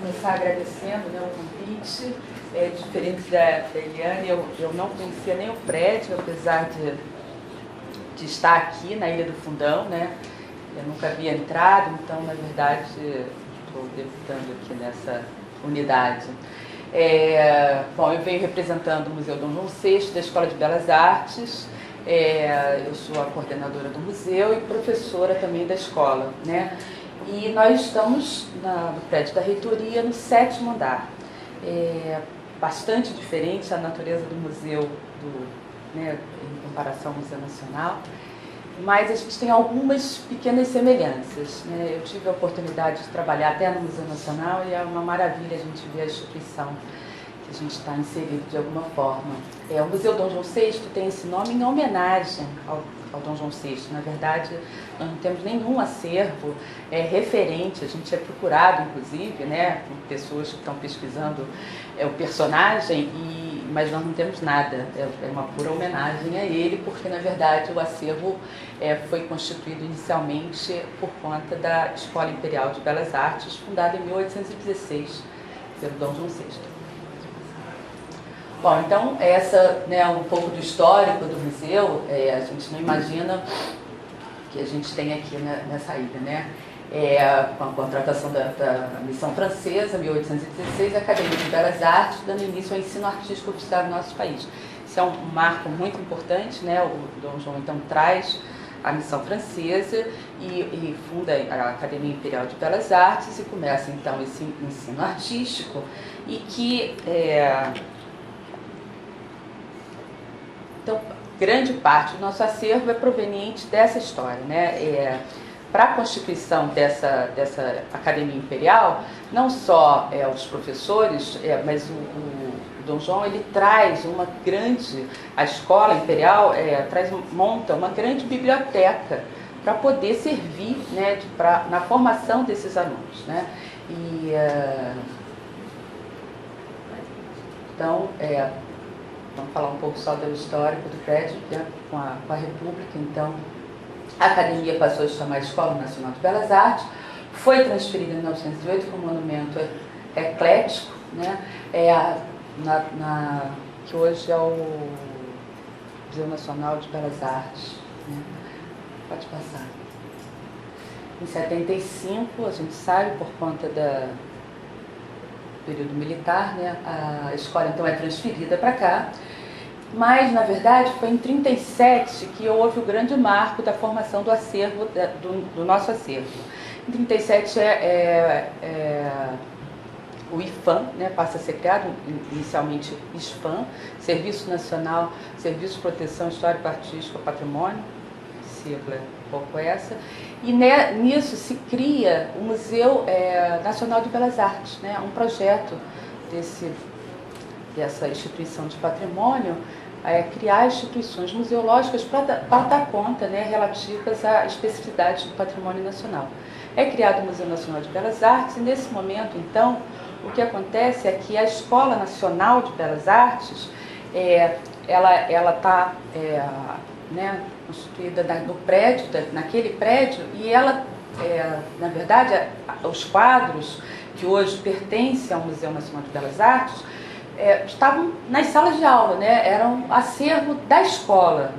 começar agradecendo, né, o convite. Diferente da Eliane, eu não conhecia nem o prédio, apesar de estar aqui na Ilha do Fundão, né? Eu nunca havia entrado, então, na verdade, estou debutando aqui nessa unidade. Bom, eu venho representando o Museu Dom João VI, da Escola de Belas Artes. Eu sou a coordenadora do museu e professora também da escola, né? E nós estamos no prédio da reitoria, no 7º andar. Bastante diferente a natureza do museu, né, em comparação ao Museu Nacional, mas a gente tem algumas pequenas semelhanças, né? Eu tive a oportunidade de trabalhar até no Museu Nacional e é uma maravilha a gente ver a instituição que a gente está inserido de alguma forma. O Museu Dom João VI tem esse nome em homenagem ao Dom João VI. Na verdade, nós não temos nenhum acervo referente, a gente é procurado, inclusive, né, por pessoas que estão pesquisando o personagem, mas nós não temos nada, é uma pura homenagem a ele, porque, na verdade, o acervo foi constituído inicialmente por conta da Escola Imperial de Belas Artes, fundada em 1816, pelo Dom João VI. Bom, então, né, um pouco do histórico do museu, a gente não imagina que a gente tem aqui nessa ilha, né? Com a contratação da missão francesa, 1816, a Academia de Belas Artes, dando início ao ensino artístico oficial do nosso país. Isso é um marco muito importante, né? O Dom João, então, traz a missão francesa e funda a Academia Imperial de Belas Artes e começa, então, esse ensino artístico e que... Então, grande parte do nosso acervo é proveniente dessa história, né? Para a constituição dessa Academia Imperial, não só os professores, mas o Dom João, ele traz a Escola Imperial monta uma grande biblioteca para poder servir, né, na formação desses alunos, né? Então, vamos falar um pouco só do histórico do prédio, né, com a República. Então, a academia passou a se chamar Escola Nacional de Belas Artes, foi transferida em 1908 como monumento eclético, né, que hoje é o Museu Nacional de Belas Artes, né. Pode passar. Em 75, a gente sabe, por conta do período militar, né, a escola então é transferida para cá, mas na verdade foi em 37 que houve o grande marco da formação do acervo, do nosso acervo. Em 37 o IFAM, né, passa a ser criado, inicialmente ISFAM, Serviço Nacional, Serviço de Proteção Histórico-Artístico ao Patrimônio, sigla um pouco essa, e nisso se cria o Museu Nacional de Belas Artes, né, um projeto dessa instituição de patrimônio, criar instituições museológicas para dar conta, né, relativas a especificidades do patrimônio nacional. É criado o Museu Nacional de Belas Artes e nesse momento, então, o que acontece é que a Escola Nacional de Belas Artes, ela está né, constituída no prédio, naquele prédio, e ela, na verdade, os quadros que hoje pertencem ao Museu Nacional de Belas Artes estavam nas salas de aula, né, eram acervo da escola,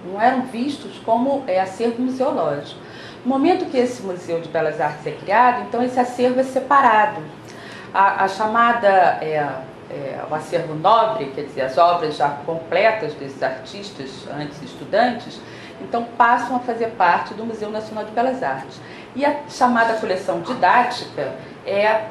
não eram vistos como acervo museológico. No momento que esse Museu de Belas Artes é criado, então esse acervo é separado. A chamada... o acervo nobre, quer dizer, as obras já completas desses artistas, antes estudantes, então passam a fazer parte do Museu Nacional de Belas Artes. E a chamada coleção didática é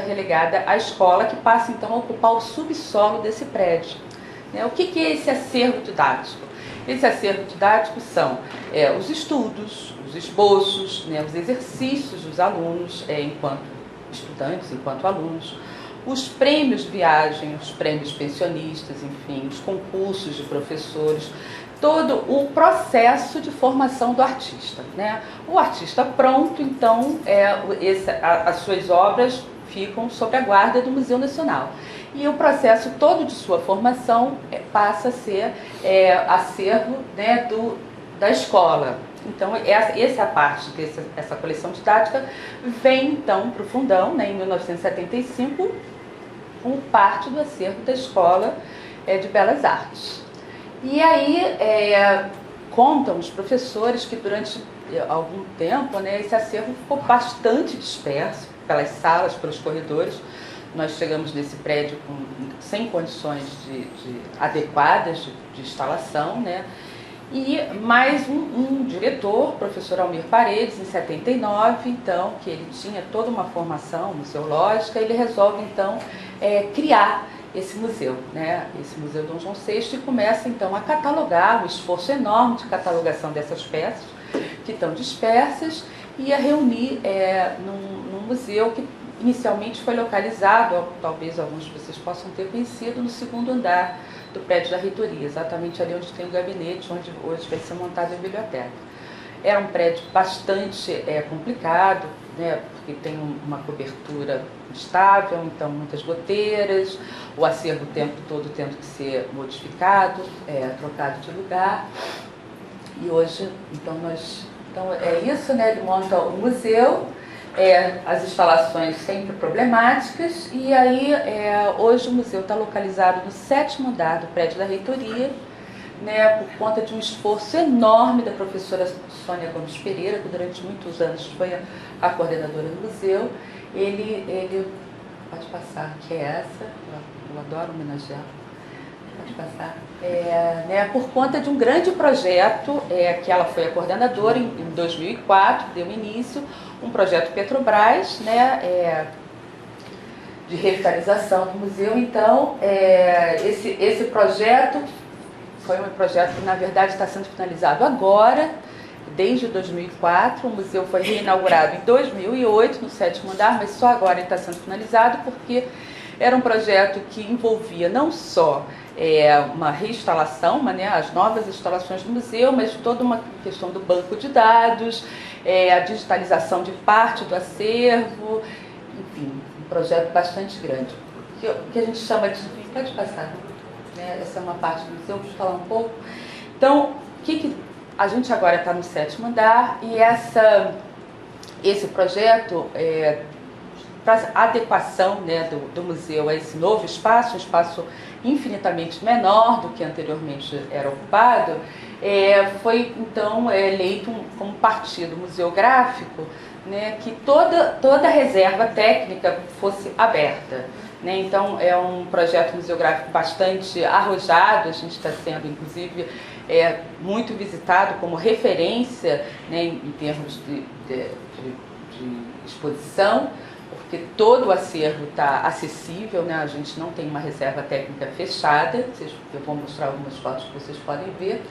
relegada à escola, que passa então a ocupar o subsolo desse prédio. O que é esse acervo didático? Esse acervo didático são os estudos, os esboços, né, os exercícios dos alunos enquanto estudantes, enquanto alunos, os prêmios de viagem, os prêmios pensionistas, enfim, os concursos de professores, todo o processo de formação do artista, né? O artista pronto, então, as suas obras ficam sob a guarda do Museu Nacional. E o processo todo de sua formação passa a ser acervo, né, da escola. Então, essa é a parte essa coleção didática vem, então, para o fundão, né, em 1975, como parte do acervo da Escola de Belas Artes. E aí, contam os professores que durante algum tempo, né, esse acervo ficou bastante disperso pelas salas, pelos corredores. Nós chegamos nesse prédio sem condições adequadas de instalação, né? E mais um diretor, professor Almir Paredes, em 79, então, que ele tinha toda uma formação museológica, ele resolve, então, criar esse museu, né? Esse Museu Dom João VI, e começa, então, a catalogar, um esforço enorme de catalogação dessas peças, que estão dispersas, e a reunir num museu que inicialmente foi localizado, talvez alguns de vocês possam ter conhecido, no segundo andar do prédio da reitoria, exatamente ali onde tem o gabinete, onde hoje vai ser montada a biblioteca. Era um prédio bastante complicado, né, porque tem uma cobertura instável, então muitas goteiras, o acervo o tempo todo tendo que ser modificado, trocado de lugar. E hoje, então é isso, né, ele monta o museu, as instalações sempre problemáticas, e aí hoje o museu está localizado no 7º andar do prédio da reitoria, né, por conta de um esforço enorme da professora Sônia Gomes Pereira, que durante muitos anos foi a coordenadora do museu. Ele pode passar, que é essa, eu adoro homenagear, pode passar, né, por conta de um grande projeto que ela foi a coordenadora em 2004, deu início, um projeto Petrobras, né, de revitalização do museu. Então, esse projeto foi um projeto que, na verdade, está sendo finalizado agora, desde 2004. O museu foi reinaugurado em 2008, no 7º andar, mas só agora ele está sendo finalizado, porque era um projeto que envolvia não só uma reinstalação, né, as novas instalações do museu, mas toda uma questão do banco de dados, a digitalização de parte do acervo, enfim, um projeto bastante grande. Que a gente chama de... Pode passar, né? Essa é uma parte do museu, vou falar um pouco. Então, a gente agora está no 7º andar, e esse projeto, para adequação, né, do museu a esse novo espaço, um espaço infinitamente menor do que anteriormente era ocupado, foi então eleito como partido museográfico, né, que toda a reserva técnica fosse aberta, né? Então é um projeto museográfico bastante arrojado, a gente está sendo inclusive muito visitado como referência, né, em termos de exposição, porque todo o acervo está acessível, né? A gente não tem uma reserva técnica fechada, eu vou mostrar algumas fotos que vocês podem ver.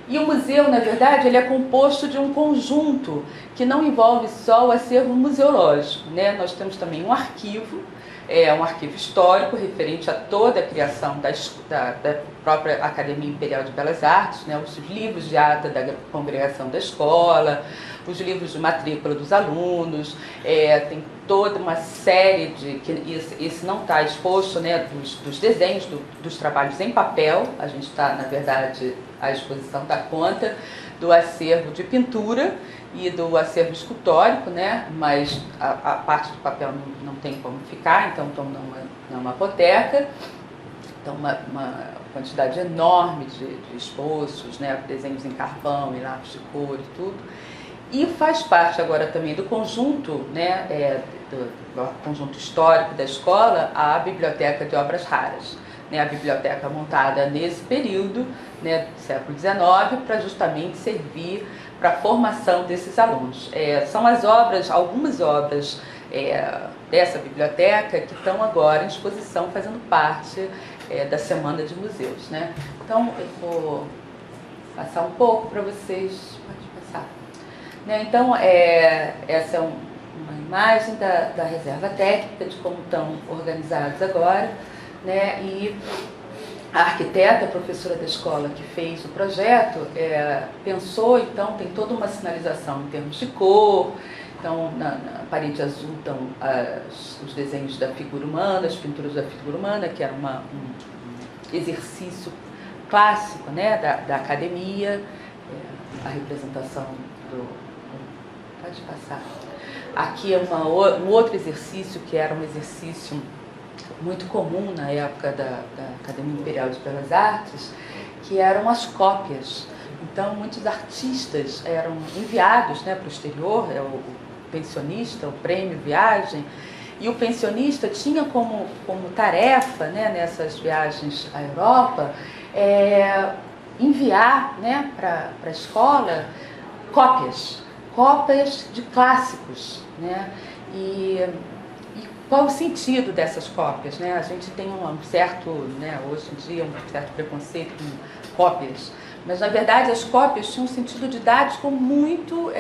E o museu, na verdade, ele é composto de um conjunto que não envolve só o acervo museológico, né? Nós temos também um arquivo histórico referente a toda a criação da própria Academia Imperial de Belas Artes, né? Os livros de ata da congregação da escola, os livros de matrícula dos alunos, tem toda uma série esse não está exposto, né, dos desenhos, dos trabalhos em papel. A gente está, na verdade, a exposição dá conta do acervo de pintura e do acervo escultórico, né, mas a parte do papel não tem como ficar, então não é uma apoteca. Então, uma quantidade enorme de esboços, né, desenhos em carvão, em lápis de cor e tudo. E faz parte agora também do conjunto, né, do conjunto histórico da escola, a Biblioteca de Obras Raras, né, a biblioteca montada nesse período, né, do século XIX, para justamente servir para a formação desses alunos. São algumas obras dessa biblioteca que estão agora em exposição, fazendo parte da Semana de Museus, né? Então, eu vou passar um pouco para vocês. Pode passar. Né? Então, essa é uma imagem da reserva técnica, de como estão organizados agora, né? E a arquiteta, a professora da escola que fez o projeto, pensou, então, tem toda uma sinalização em termos de cor. Então, na parede azul estão os desenhos da figura humana, as pinturas da figura humana, que era um exercício clássico, né, da academia. a representação do... Pode passar. Aqui é um outro exercício, que era um exercício muito comum na época da Academia Imperial de Belas Artes, que eram as cópias. Então, muitos artistas eram enviados, né, para o exterior, o pensionista, o prêmio viagem, e o pensionista tinha como tarefa, né, nessas viagens à Europa, enviar, né, para a escola cópias de clássicos, né? E qual o sentido dessas cópias, né? A gente tem um certo, né, hoje em dia, um certo preconceito com cópias, mas na verdade as cópias tinham um sentido didático muito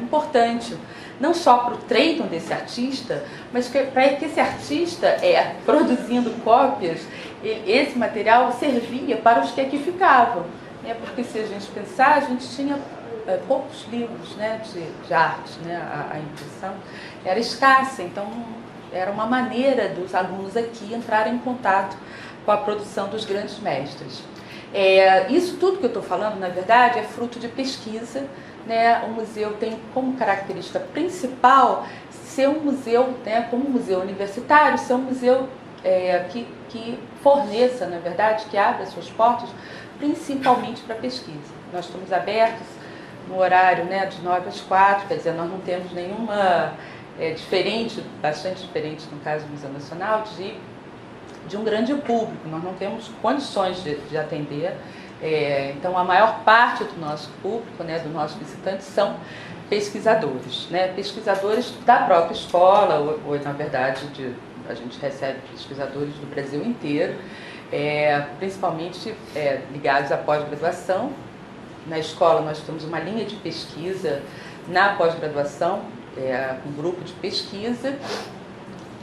importante, não só para o treino desse artista, mas para que esse artista, produzindo cópias, esse material servia para os que aqui ficavam, né? Porque se a gente pensar, a gente tinha poucos livros, né, de arte, né? A impressão era escassa, então era uma maneira dos alunos aqui entrarem em contato com a produção dos grandes mestres. Isso tudo que eu estou falando, na verdade, é fruto de pesquisa, né? O museu tem como característica principal ser um museu, né, como um museu universitário, ser um museu que forneça, na verdade, que abra suas portas principalmente para pesquisa. Nós estamos abertos no horário, né, de 9 às 4, quer dizer, nós não temos nenhuma bastante diferente no caso do Museu Nacional, de um grande público. Nós não temos condições de atender, então a maior parte do nosso público, né, dos nossos visitantes, são pesquisadores, né, pesquisadores da própria escola, ou na verdade, a gente recebe pesquisadores do Brasil inteiro, principalmente ligados à pós-graduação. Na escola nós temos uma linha de pesquisa na pós-graduação, um grupo de pesquisa,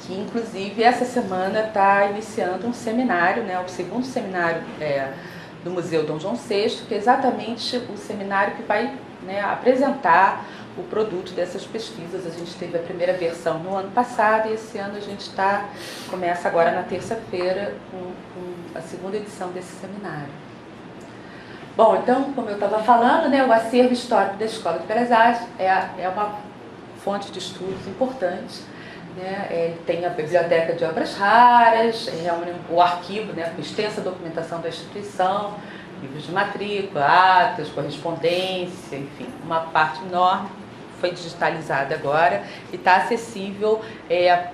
que inclusive essa semana está iniciando um seminário, né, o segundo seminário do Museu Dom João VI, que é exatamente o seminário que vai, né, apresentar o produto dessas pesquisas. A gente teve a primeira versão no ano passado e esse ano a gente começa agora na terça-feira com a segunda edição desse seminário. Bom, então, como eu estava falando, né, o acervo histórico da Escola de Belas Artes é uma fonte de estudos importante, né? Tem a biblioteca de obras raras, o arquivo, né, com extensa documentação da instituição, livros de matrícula, atas, correspondência, enfim, uma parte enorme foi digitalizada agora e está acessível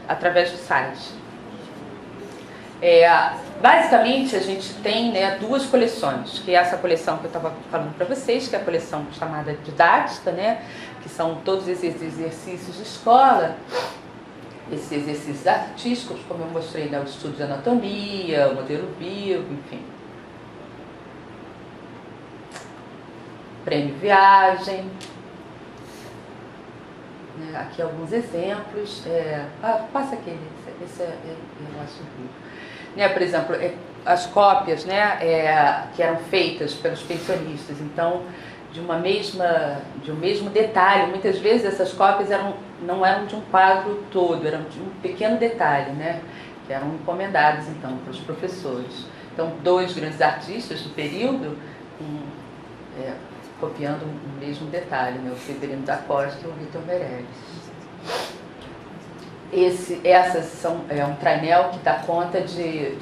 através do site. Basicamente, a gente tem, né, duas coleções, que é essa coleção que eu estava falando para vocês, que é a coleção chamada didática, né, que são todos esses exercícios de escola, esses exercícios artísticos, como eu mostrei, né, o estudo de anatomia, o modelo vivo, enfim. Prêmio Viagem. Aqui alguns exemplos. Passa aquele, esse eu acho incrível. Né, por exemplo, as cópias, né, que eram feitas pelos pensionistas, então de um mesmo detalhe. Muitas vezes essas cópias não eram de um quadro todo, eram de um pequeno detalhe, né, que eram encomendados então para os professores. Então, dois grandes artistas do período copiando o mesmo detalhe, né, o Severino da Costa e o Vitor Meirelles. Essas são um trainel que dá conta de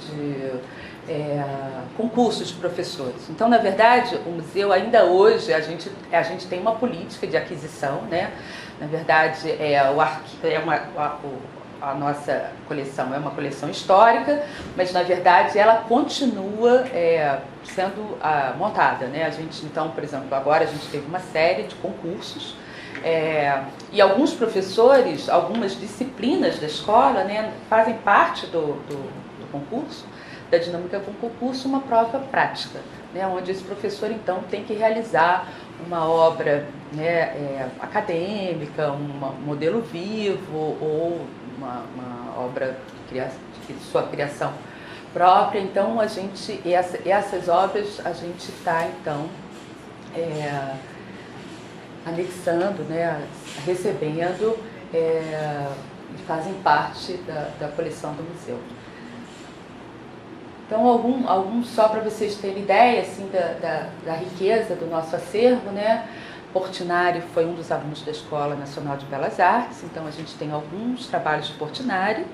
concursos de professores. Então, na verdade, o museu ainda hoje, a gente tem uma política de aquisição, né? Na verdade, a nossa coleção é uma coleção histórica, mas na verdade ela continua sendo montada, né? A gente, então, por exemplo, agora a gente teve uma série de concursos, e alguns professores, algumas disciplinas da escola, né, fazem parte do concurso, da dinâmica do concurso, uma prova prática, né, onde esse professor então tem que realizar uma obra, né, acadêmica, um modelo vivo ou uma obra de sua criação própria. Então essas obras a gente está então anexando, né, recebendo, e fazem parte da coleção do museu. Então, alguns só para vocês terem ideia assim, da riqueza do nosso acervo, né? Portinari foi um dos alunos da Escola Nacional de Belas Artes, então a gente tem alguns trabalhos de Portinari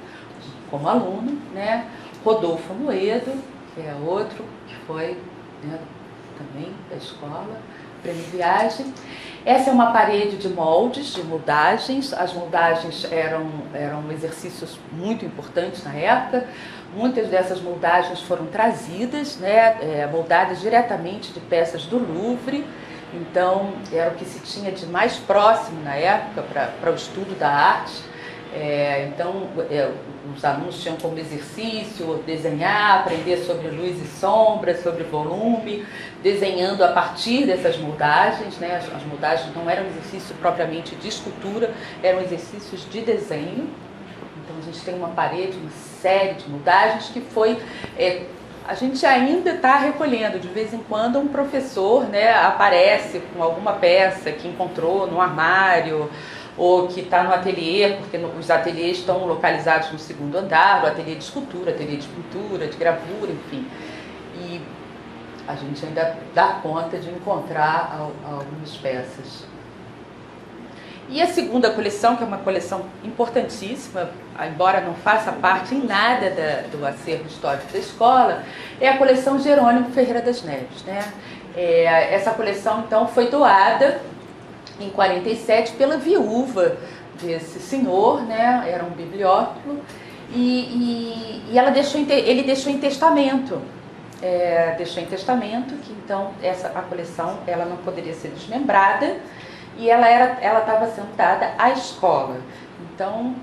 como aluno, né? Rodolfo Moedo, que é outro que foi, né, também da escola, prêmio Viagem. Essa é uma parede de moldes, de moldagens. As moldagens eram exercícios muito importantes na época. Muitas dessas moldagens foram trazidas, né, moldadas diretamente de peças do Louvre. Então, era o que se tinha de mais próximo na época para o estudo da arte. Então, os alunos tinham como exercício desenhar, aprender sobre luz e sombra, sobre volume, desenhando a partir dessas moldagens, né? As moldagens não eram exercícios propriamente de escultura, eram exercícios de desenho. Então, a gente tem uma parede, uma série de moldagens que foi... a gente ainda está recolhendo, de vez em quando um professor, né, aparece com alguma peça que encontrou no armário, ou que está no ateliê, porque os ateliês estão localizados no segundo andar, o ateliê de escultura, ateliê de pintura, de gravura, enfim. E a gente ainda dá conta de encontrar algumas peças. E a segunda coleção, que é uma coleção importantíssima, embora não faça parte em nada do acervo histórico da escola, é a coleção Jerônimo Ferreira das Neves, né? Essa coleção, então, foi doada em 47 pela viúva desse senhor, né? Era um bibliófilo, e ele deixou em testamento, que então a coleção ela não poderia ser desmembrada, e ela estava sendo dada à escola. Então,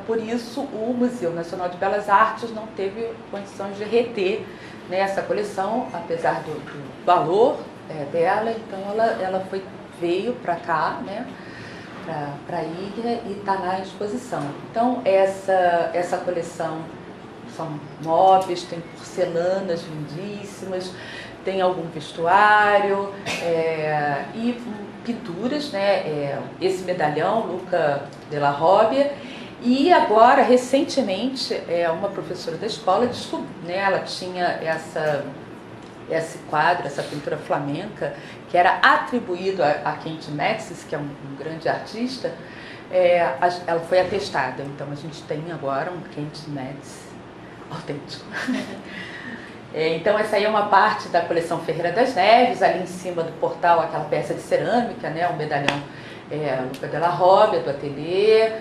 por isso, o Museu Nacional de Belas Artes não teve condições de reter, né, essa coleção, apesar do valor dela. Então, ela veio para cá, né, para a ilha, e está na exposição. Então, essa coleção são móveis, tem porcelanas lindíssimas, tem algum vestuário e pinturas, né? Esse medalhão, Luca della Robbia, e agora, recentemente, uma professora da escola descobriu, né? Ela tinha esse quadro, essa pintura flamenca, que era atribuído a Kent Metz, que é um grande artista. Ela foi atestada, então a gente tem agora um Kent Metz autêntico. Então essa aí é uma parte da coleção Ferreira das Neves. Ali em cima do portal, aquela peça de cerâmica, né, o medalhão Luca della Robbia, do ateliê.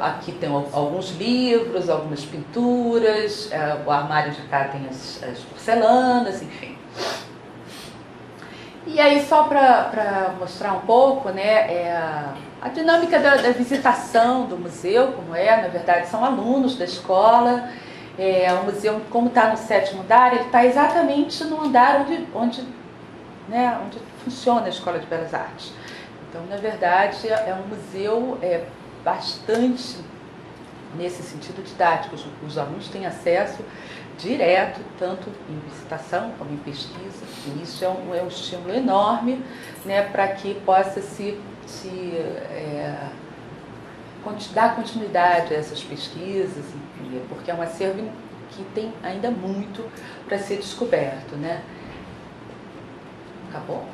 Aqui tem alguns livros, algumas pinturas, o armário de cá tem as porcelanas, enfim. E aí, só para mostrar um pouco, né, a dinâmica da visitação do museu, como na verdade são alunos da escola. O museu, como está no 7º andar, ele está exatamente no andar onde funciona a Escola de Belas Artes. Então, na verdade, é um museu bastante, nesse sentido, didático. Os alunos têm acesso direto, tanto em visitação como em pesquisa, e isso é um estímulo enorme, né, para que possa dar continuidade a essas pesquisas, enfim, porque é um acervo que tem ainda muito para ser descoberto, né? Acabou?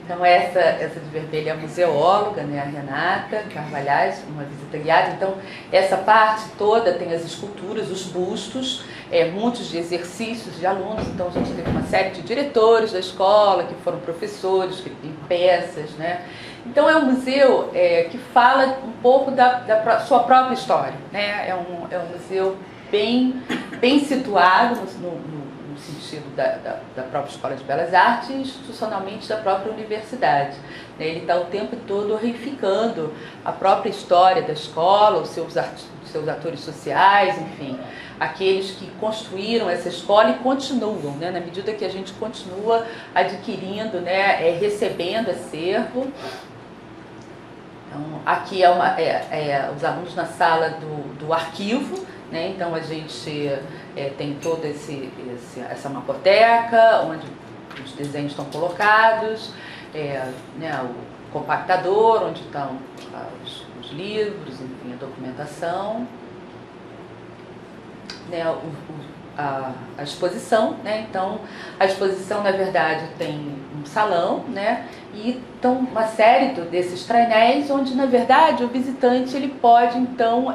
Então essa de vermelho é a museóloga, né, a Renata Carvalhais, uma visita guiada. Então essa parte toda tem as esculturas, os bustos, muitos de exercícios de alunos. Então a gente teve uma série de diretores da escola que foram professores, que têm peças, né? Então é um museu que fala um pouco da sua própria história, né? É um museu bem situado no sentido da própria Escola de Belas Artes e institucionalmente da própria universidade. Ele está o tempo todo reificando a própria história da escola, os seus atores sociais, enfim, aqueles que construíram essa escola e continuam, né, na medida que a gente continua adquirindo, né, recebendo acervo. Então, aqui os alunos na sala do arquivo, né? Então a gente tem toda essa mapoteca, onde os desenhos estão colocados, né, o compactador, onde estão os livros, enfim, a documentação. né, a exposição, né? Então a exposição na verdade tem um salão, né? E então uma série desses trainéis onde na verdade o visitante ele pode então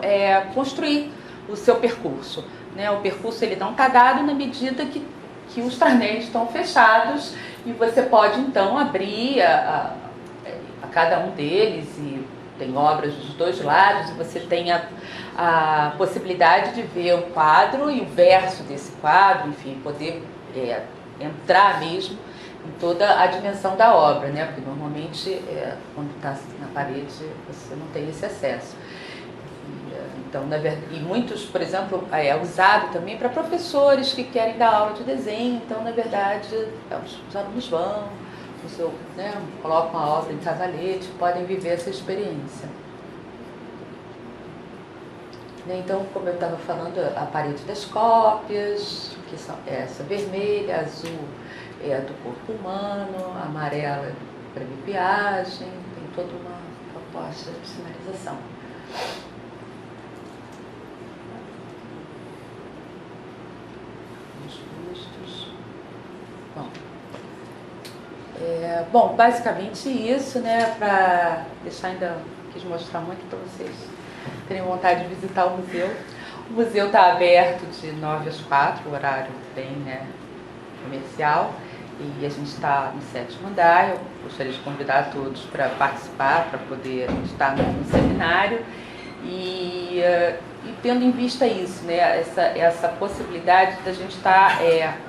construir o seu percurso, né? O percurso ele não está dado na medida que os trainéis estão fechados e você pode então abrir a cada um deles e tem obras dos dois lados e você tem a possibilidade de ver o quadro e o verso desse quadro, enfim, poder entrar mesmo em toda a dimensão da obra, né? Porque normalmente quando está na parede você não tem esse acesso. Então, e muitos, por exemplo, é usado também para professores que querem dar aula de desenho, então na verdade os alunos vão, colocam a obra em cavalete, podem viver essa experiência. Então, como eu estava falando, a parede das cópias, que são essa vermelha, azul é do corpo humano, amarela para viagem, tem toda uma proposta de sinalização. Os bustos. Bom, basicamente isso, né? Para deixar ainda, quis mostrar muito para vocês terem vontade de visitar o museu. O museu está aberto de 9 às 4, o horário bem, né, comercial, e a gente está no 7º andar. Eu gostaria de convidar todos para participar, para poder estar no seminário e tendo em vista isso, né, essa possibilidade da gente estar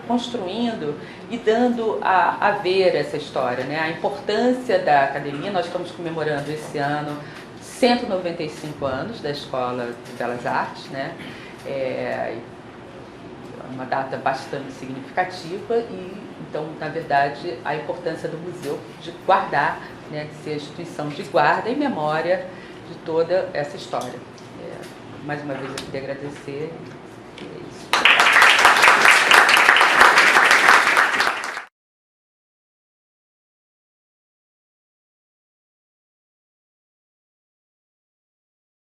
construindo e dando a ver essa história, né, a importância da academia. Nós estamos comemorando esse ano 195 anos da Escola de Belas Artes, né? É uma data bastante significativa e, então, na verdade, a importância do museu de guardar, né, de ser a instituição de guarda e memória de toda essa história. Mais uma vez eu queria agradecer.